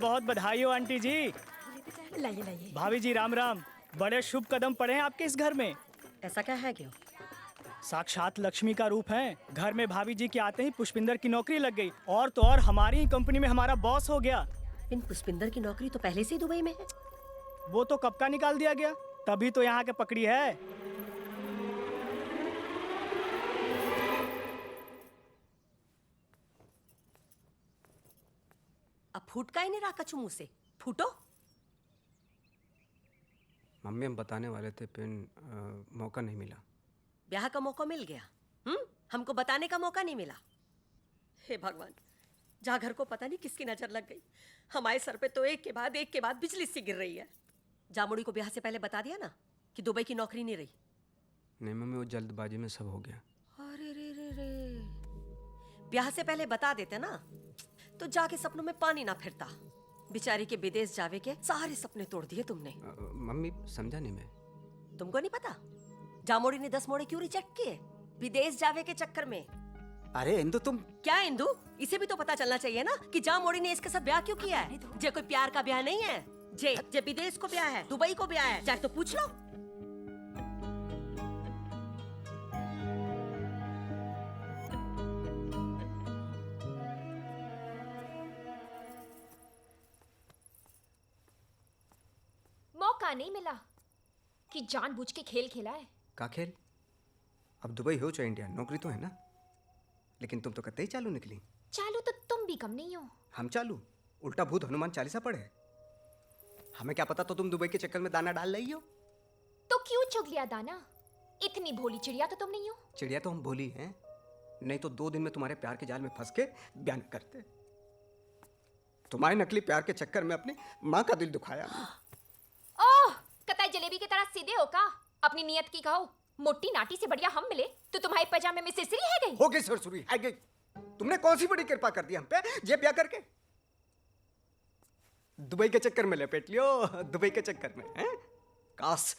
बहुत बधाई हो आंटी जी। लाइए लाइए। भाभी जी राम राम। बड़े शुभ कदम पड़े हैं आपके इस घर में। ऐसा क्या है क्यों? साक्षात लक्ष्मी का रूप है। घर में भाभी जी के आते ही पुष्पिंदर की नौकरी लग गई और तो और हमारी ही कंपनी में हमारा बॉस हो गया। इन पुष्पिंदर की नौकरी तो पहले से ही दुबई में है। वो तो कब का निकाल दिया गया, तभी तो यहाँ के पकड़ी है। अब फूट का ही नहीं रहा कछु मुंह से। फूटो। मम्मी हम बताने वाले थे पिन मौका नहीं मिला। ब्याह का मौका मिल गया। हमको बताने का मौका नहीं मिला। हे भगवान, जहाँ घर को पता नहीं किसकी नजर लग गई। हमारे सर पे तो एक के बाद बिजली सी गिर रही है। जामुड़ी को ब्याह से पहले बता दिया ना कि दुबई की नौकरी नहीं रही। नहीं मम्मी, वो जल्दबाजी में सब हो गया। अरे रे रे रे, ब्याह से पहले बता देते ना तो जाके सपनों में पानी ना फिरता। बेचारी के विदेश जावे के सारे सपने तोड़ दिए तुमने। मम्मी समझा नहीं मैं। तुमको नहीं पता जामोड़ी ने 10 मोड़े क्यों रिजेक्ट किए? विदेश जावे के चक्कर में। अरे इंदु तुम क्या इंदु? इसे भी तो पता चलना चाहिए ना कि जामोड़ी ने इसके साथ ब्याह क्यों किया है। जे कोई प्यार का ब्याह नहीं है। जे विदेश को ब्याह है, दुबई को ब्याह है, चाहे तो पूछ लो। मौका नहीं मिला कि जानबूझ के खेल खेला है। का खेल? अब दुबई हो चाहे इंडिया, नौकरी तो है ना। लेकिन तुम तो कतई चालू निकली। चालू तो तुम भी कम नहीं हो। हम चालू? उल्टा भूत हनुमान चालीसा पढ़े। हमें क्या पता तो तुम दुबई के चक्कर में दाना डाल रही हो। तो क्यों चुग लिया दाना? इतनी भोली चिड़िया तो तुम नहीं हो। चिड़िया तो हम भोली हैं, नहीं तो 2 दिन में तुम्हारे प्यार के जाल में फंस के बयान करते। तुम्हारे नकली प्यार के चक्कर में अपनी माँ का दिल दुखाया। ओह, कतई जलेबी की तरह सीधे हो का? अपनी नियत की कहो। मोटी नाटी से बढ़िया हम मिले तो तुम्हारे पजामे में सिरसिरी है गई। हो गई सुरसुरी है गई। तुमने कौन सी बड़ी कृपा कर दी हम पे, ये ब्याह करके दुबई के चक्कर में लपेट लियो। दुबई के चक्कर में हैं? काश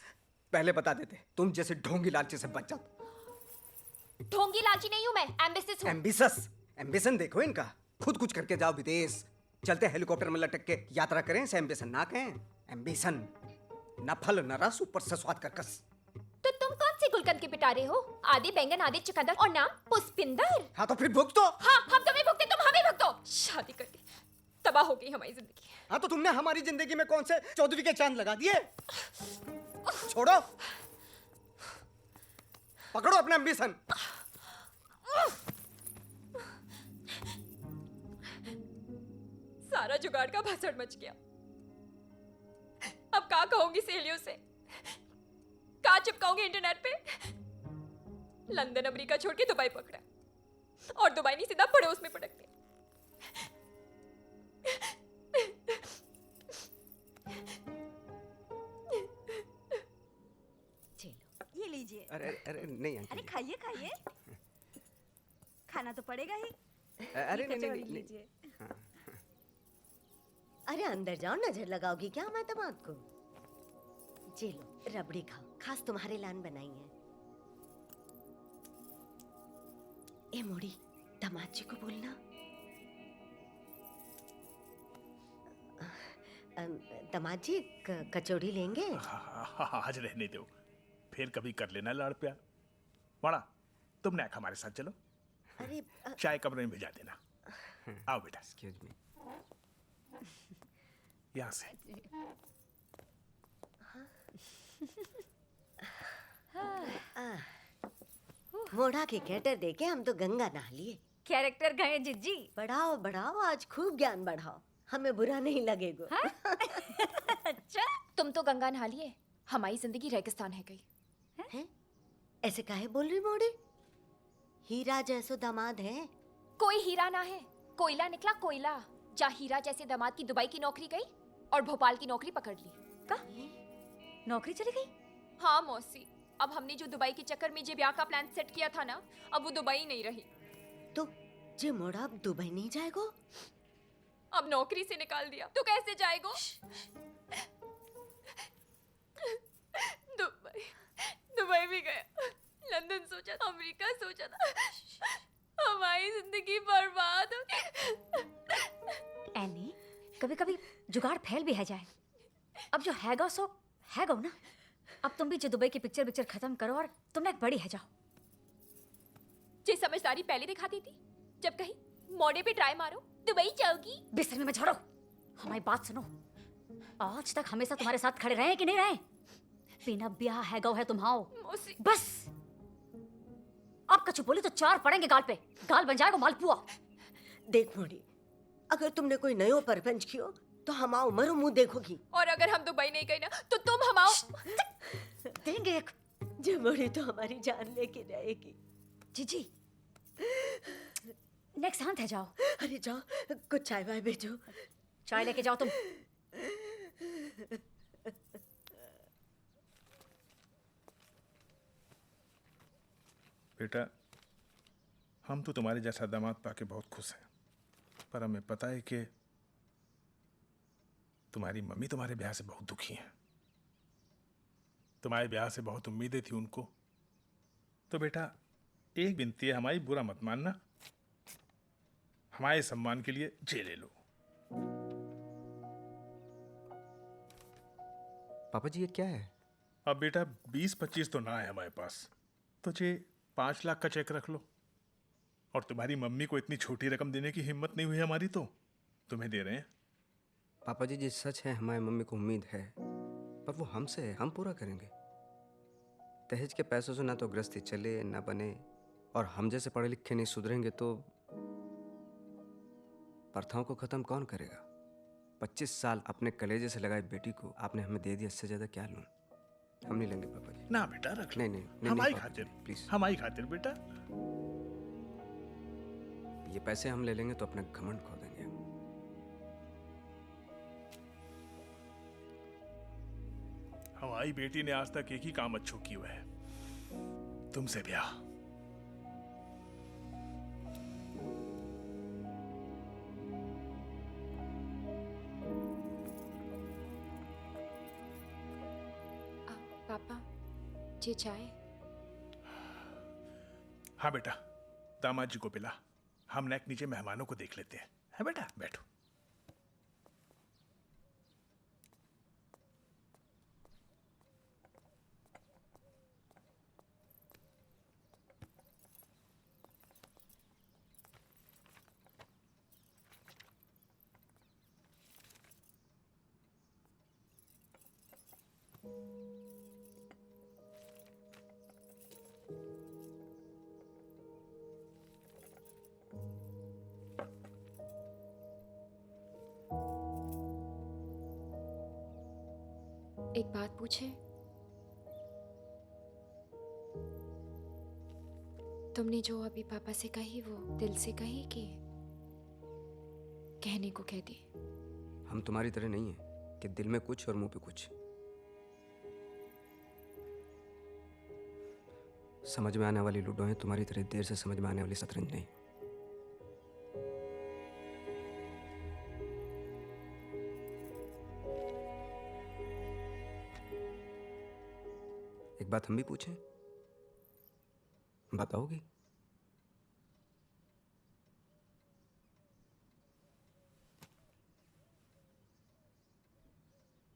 पहले बता देते, तुम जैसे ढोंगी लालची से बच जाते। ढोंगी लालची नहीं हूं मैं, एम्बिशियस हूं। एम्बिशस? एम्बिशन देखो इनका। खुद कुछ करके जाओ विदेश, चलते हेलीकॉप्टर में लटक के यात्रा करें, से एम्बिशन ना कहें। एम्बिशन न फल न रस, ऊपर से स्वाद का कस। तो तुम कौन से गुलकंद के पिटारे हो? आधे बैंगन आधे चुकंदर और नाम पुष्पिंदर। हाँ तो फिर भुगतो। हाँ, हम तुम्हें भुगते, तुम हमें भुगतो। शादी करके तबाह हो गई हमारी जिंदगी। हाँ तो तुमने हमारी जिंदगी में कौन से चौधरी के चांद लगा दिए? छोड़ो, पकड़ो अपना एम्बिशन। सारा जुगाड़ का भसड़ मच गया। अब क्या कहूंगी सहेलियों से? क्या चिपकाऊंगी इंटरनेट पे? लंदन अमेरिका छोड़ के दुबई पकड़ा और दुबई नहीं सीधा पड़ोस में पटक दिया। चलो ये लीजिए। अरे अरे नहीं आंटी। अरे खाइए खाइए, खाना तो पड़ेगा ही। अरे नहीं कचौड़ी नहीं लीजिए। अरे अंदर जाओ, नजर लगाओगी क्या हमारे दामाद को? जी लो, रबड़ी खाओ, खास तुम्हारे लान बनाई है। ए मोड़ी, दामाद जी को बोलना। दामाद जी कचौड़ी लेंगे? आज रहने दो, फिर कभी कर लेना लाड़ प्यार। वाड़ा, तुम नायक हमारे साथ चलो। अरे चाय कमरे में भिजा देना। आओ बेटा, एक्सक्यूज मी। यहाँ से। मोढ़ा के कैटर देके हम तो गंगा नहा लिए। कैरेक्टर गए जिज्जी। बढ़ाओ बढ़ाओ, आज खूब ज्ञान बढ़ाओ, हमें बुरा नहीं लगेगा। अच्छा, तुम तो गंगा नहा लिए, हमारी जिंदगी रेगिस्तान है गई। हैं? ऐसे काहे बोल रही मोड़ी? हीरा जैसो दामाद है। कोई हीरा ना है, कोयला निकला कोयला। जा हीरा जैसे दामाद की दुबई की नौकरी गई और भोपाल की नौकरी पकड़ ली। का नौकरी चली गई? हाँ मौसी, अब हमने जो दुबई के चक्कर में जे ब्याह का प्लान सेट किया था ना, अब वो दुबई नहीं रही। तो जे मोड़ा अब दुबई नहीं जाएगो? अब नौकरी से निकाल दिया तो कैसे जाएगो? दुबई दुबई भी गया, लंदन सोचा था, अमेरिका सोचा था, हमारी जिंदगी बर्बाद हो गई। एनी, कभी कभी जुगाड़ फैल भी है जाए। अब जो हैगा सो हैगा ना। अब तुम भी जो दुबई की पिक्चर खत्म करो और तुम ना एक बड़ी है जाओ। जे समझदारी पहले दिखाती थी, जब कहीं मोड़े पे ट्राई मारो दुबई जाओगी। बिस्तर में छोड़ो, हमारी बात सुनो। आज तक हमेशा तुम्हारे साथ खड़े रहे कि नहीं रहे? बिना ब्याह हैगा है तुम्हाओ। मौसी बस अब कछु बोली तो चार पड़ेंगे गाल पे, गाल बन जाएगा मालपुआ। देख मोड़ी, अगर तुमने कोई नयो परपंच कियो तो हमाओ मरो मुंह देखोगी। और अगर हम दुबई नहीं गए ना तो तुम हमाओ देंगे एक। जे मोड़ी तो हमारी जान लेके रहेगी। जीजी नेक्स्ट शांत है जाओ। अरे जाओ, कुछ चाय वाय भेजो। चाय लेके जाओ तुम। बेटा, हम तो तुम्हारे जैसा दामाद पाके बहुत खुश हैं, पर हमें पता है कि तुम्हारी मम्मी तुम्हारे ब्याह से बहुत दुखी हैं। तुम्हारे ब्याह से बहुत उम्मीदें थी उनको। तो बेटा, एक विनती है, हमारी बुरा मत मानना। हमारे सम्मान के लिए जे ले लो। पापा जी ये क्या है? अब बेटा 20-25 तो ना है हमारे पास, तो जे 5 लाख का चेक रख लो। और तुम्हारी मम्मी को इतनी छोटी रकम देने की हिम्मत नहीं हुई हमारी, तो तुम्हें दे रहे हैं। पापा जी सच है, हमारी मम्मी को उम्मीद है, पर वो हमसे है, हम पूरा करेंगे। दहेज के पैसों से ना तो गृहस्थी चले ना बने, और हम जैसे पढ़े लिखे नहीं सुधरेंगे तो प्रथाओं को खत्म कौन करेगा? 25 साल अपने कलेजे से लगाई बेटी को आपने हमें दे दिया, इससे ज्यादा क्या लूं? हम नहीं लेंगे पापा जी। ना बेटा रख लो। नहीं, हमारी पापा, खातिर, प्लीज। हमारी खातिर बेटा। ये पैसे हम ले लेंगे तो अपना घमंड खो देंगे। हमारी बेटी ने आज तक एक ही काम अच्छो किया है, तुमसे ब्याह। पापा जी चाय। हाँ बेटा, दामाद जी को पिला। हम नेक नीचे मेहमानों को देख लेते हैं। है बेटा, बैठो। एक बात पूछे? तुमने जो अभी पापा से कही वो दिल से कही कि कहने को कह दी? हम तुम्हारी तरह नहीं है कि दिल में कुछ और मुंह पे कुछ। समझ में आने वाली लूडो है, तुम्हारी तरह देर से समझ में आने वाली शतरंज नहीं। एक बात हम भी पूछें, बताओगी?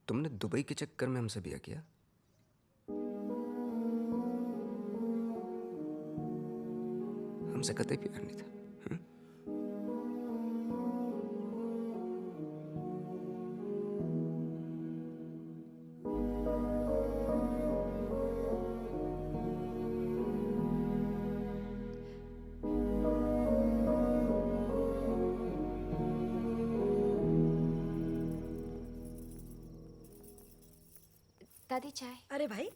तुमने दुबई के चक्कर में हमसे ब्याह किया? हमसे कतई प्यार नहीं था। दादी चाय। अरे भाई,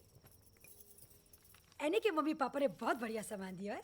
एने के मम्मी पापा ने बहुत बढ़िया सामान दिया है।